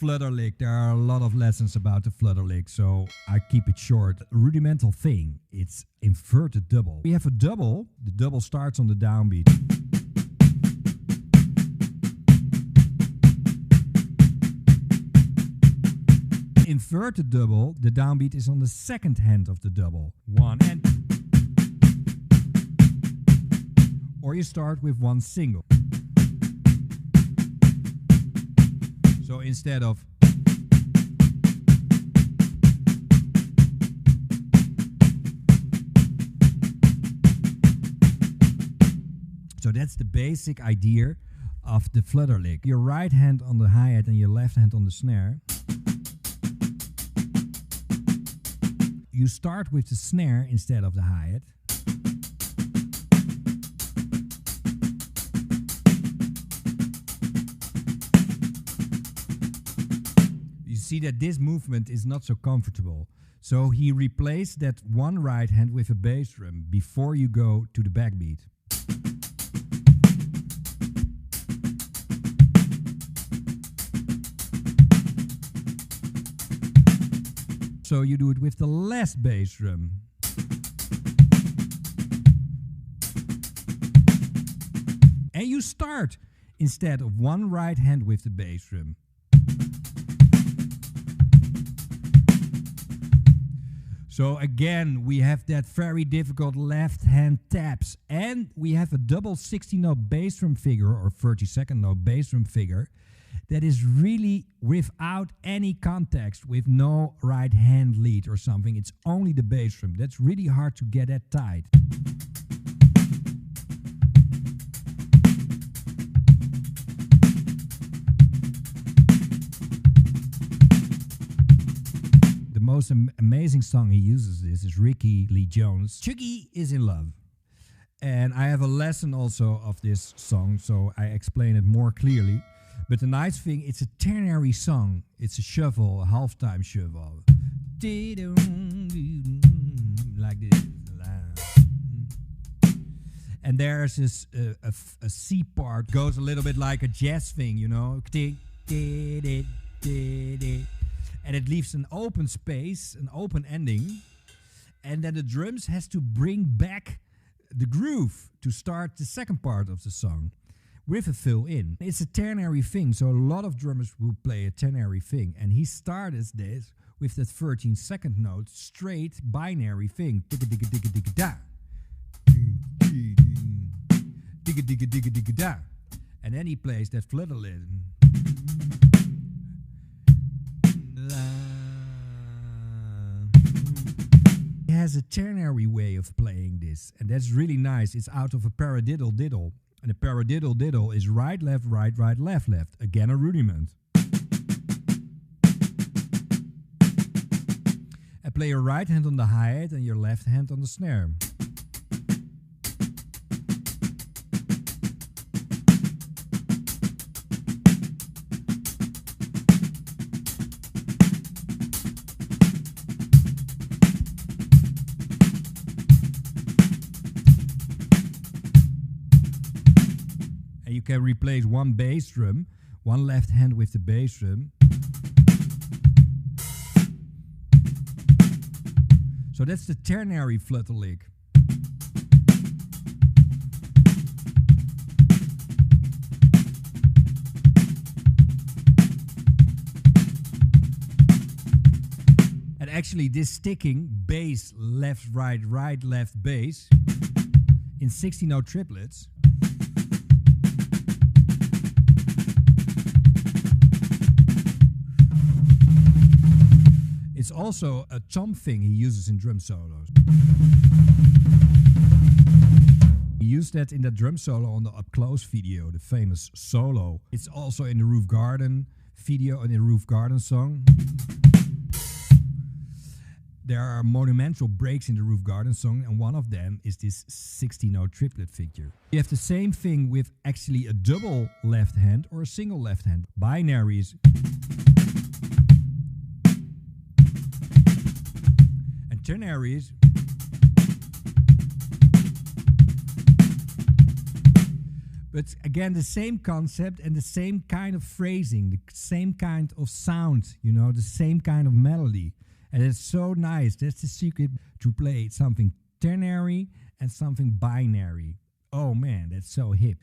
FLUTTERLICK. There are a lot of lessons about the FLUTTERLICK, so I keep it short. A rudimental thing, it's inverted double. We have a double. The double starts on the downbeat. Inverted double, the downbeat is on the second hand of the double. One and... Or you start with one single. So instead of... So that's the basic idea of the FLUTTERLICK. Your right hand on the hi-hat and your left hand on the snare. You start with the snare instead of the hi-hat. You see that this movement is not so comfortable. So he replaced that one right hand with a bass drum before you go to the backbeat. So you do it with the last bass drum. And you start instead of one right hand with the bass drum. So again, we have that very difficult left hand taps, and we have a double 60-note bass drum figure or 32nd note bass drum figure that is really without any context, with no right hand lead or something. It's only the bass drum. That's really hard to get that tight. The most amazing song he uses this is Ricky Lee Jones. Chuggy is in Love. And I have a lesson also of this song, so I explain it more clearly. But the nice thing, it's a ternary song. It's a shuffle, a halftime shuffle. Like this. And there's this a C part, goes a little bit like a jazz thing, you know. And it leaves an open space, an open ending. And then the drums has to bring back the groove to start the second part of the song with a fill in. It's a ternary thing, so a lot of drummers will play a ternary thing. And he started this with that 13-second note, straight binary thing. Digga-digga-digga-digga-da. Digga-digga-digga-digga-da. And then he plays that FLUTTERLICK. He has a ternary way of playing this, and that's really nice. It's out of a paradiddle diddle. And a paradiddle diddle is right, left, right, right, left, left. Again, a rudiment. And play your right hand on the hi-hat and your left hand on the snare. You can replace one bass drum, one left hand with the bass drum. So that's the ternary FLUTTERLICK. And actually this sticking bass, left, right, right, left, bass in 60-note triplets. It's also a tom thing he uses in drum solos. He used that in that drum solo on the Up Close video, the famous solo. It's also in the Roof Garden video and the Roof Garden song. There are monumental breaks in the Roof Garden song, and one of them is this 60-note triplet figure. You have the same thing with actually a double left hand or a single left hand. Binaries. And ternaries. But again, the same concept and the same kind of phrasing, the same kind of sound, you know, the same kind of melody. And it's so nice. That's the secret to play something ternary and something binary. Oh man, that's so hip.